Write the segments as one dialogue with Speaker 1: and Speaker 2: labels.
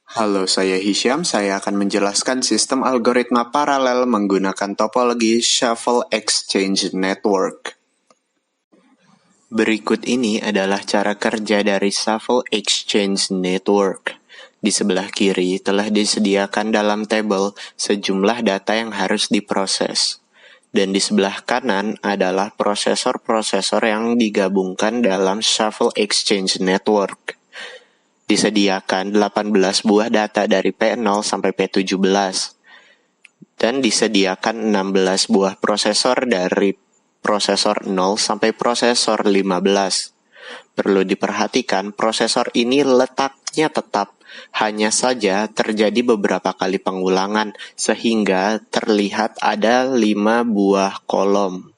Speaker 1: Halo, saya Hisham. Saya akan menjelaskan sistem algoritma paralel menggunakan topologi Shuffle Exchange Network. Berikut ini adalah cara kerja dari Shuffle Exchange Network. Di sebelah kiri telah disediakan dalam tabel sejumlah data yang harus diproses. Dan di sebelah kanan adalah prosesor-prosesor yang digabungkan dalam Shuffle Exchange Network. Disediakan 18 buah data dari P0 sampai P17 dan disediakan 16 buah prosesor dari prosesor 0 sampai prosesor 15. Perlu diperhatikan prosesor ini letaknya tetap, hanya saja terjadi beberapa kali pengulangan sehingga terlihat ada 5 buah kolom.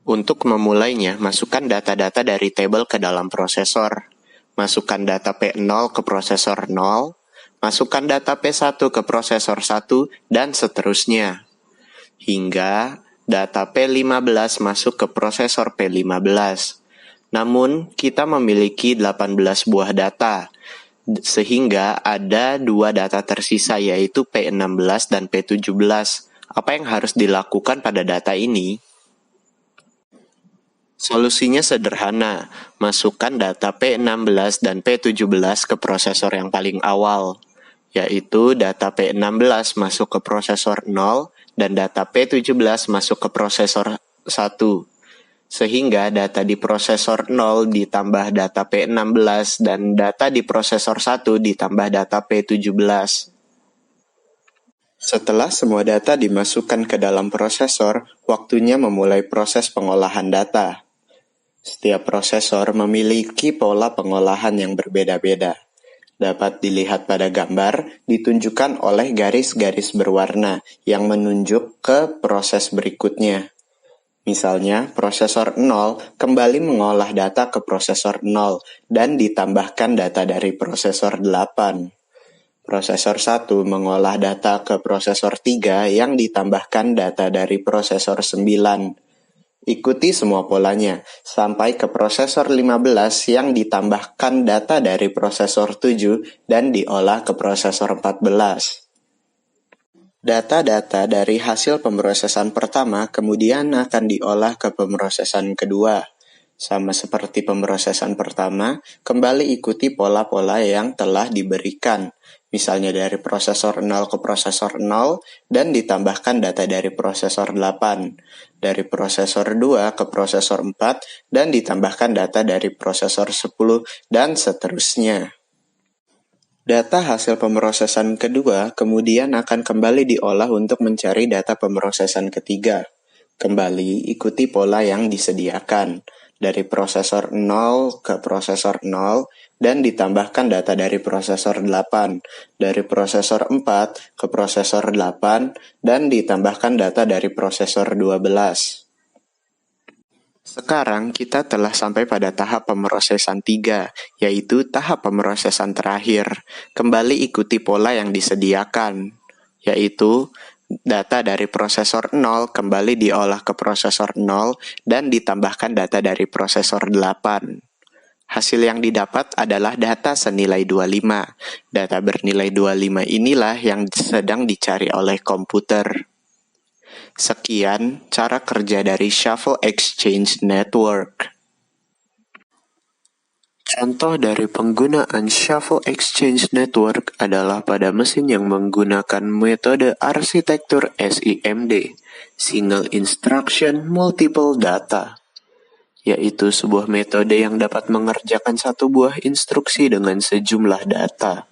Speaker 1: Untuk memulainya, masukkan data-data dari tabel ke dalam prosesor. Masukkan data P0 ke prosesor 0, masukkan data P1 ke prosesor 1, dan seterusnya. Hingga data P15 masuk ke prosesor P15. Namun, kita memiliki 18 buah data, sehingga ada 2 data tersisa yaitu P16 dan P17. Apa yang harus dilakukan pada data ini? Solusinya sederhana, masukkan data P16 dan P17 ke prosesor yang paling awal, yaitu data P16 masuk ke prosesor 0 dan data P17 masuk ke prosesor 1. Sehingga data di prosesor 0 ditambah data P16 dan data di prosesor 1 ditambah data P17. Setelah semua data dimasukkan ke dalam prosesor, waktunya memulai proses pengolahan data. Setiap prosesor memiliki pola pengolahan yang berbeda-beda. Dapat dilihat pada gambar, ditunjukkan oleh garis-garis berwarna yang menunjuk ke proses berikutnya. Misalnya, prosesor 0 kembali mengolah data ke prosesor 0 dan ditambahkan data dari prosesor 8. Prosesor 1 mengolah data ke prosesor 3 yang ditambahkan data dari prosesor 9. Ikuti semua polanya, sampai ke prosesor 15 yang ditambahkan data dari prosesor 7 dan diolah ke prosesor 14. Data-data dari hasil pemrosesan pertama kemudian akan diolah ke pemrosesan kedua. Sama seperti pemrosesan pertama, kembali ikuti pola-pola yang telah diberikan. Misalnya dari prosesor 0 ke prosesor 0 dan ditambahkan data dari prosesor 8. Dari prosesor 2 ke prosesor 4 dan ditambahkan data dari prosesor 10 dan seterusnya. Data hasil pemrosesan kedua kemudian akan kembali diolah untuk mencari data pemrosesan ketiga. Kembali ikuti pola yang disediakan. Dari prosesor 0 ke prosesor 0 dan ditambahkan data dari prosesor 8, dari prosesor 4 ke prosesor 8 dan ditambahkan data dari prosesor 12. Sekarang kita telah sampai pada tahap pemrosesan 3, yaitu tahap pemrosesan terakhir. Kembali ikuti pola yang disediakan, yaitu data dari prosesor 0 kembali diolah ke prosesor 0 dan ditambahkan data dari prosesor 8. Hasil yang didapat adalah data senilai 25. Data bernilai 25 inilah yang sedang dicari oleh komputer. Sekian cara kerja dari Shuffle Exchange Network. Contoh dari penggunaan Shuffle Exchange Network adalah pada mesin yang menggunakan metode arsitektur SIMD, Single Instruction Multiple Data, yaitu sebuah metode yang dapat mengerjakan satu buah instruksi dengan sejumlah data.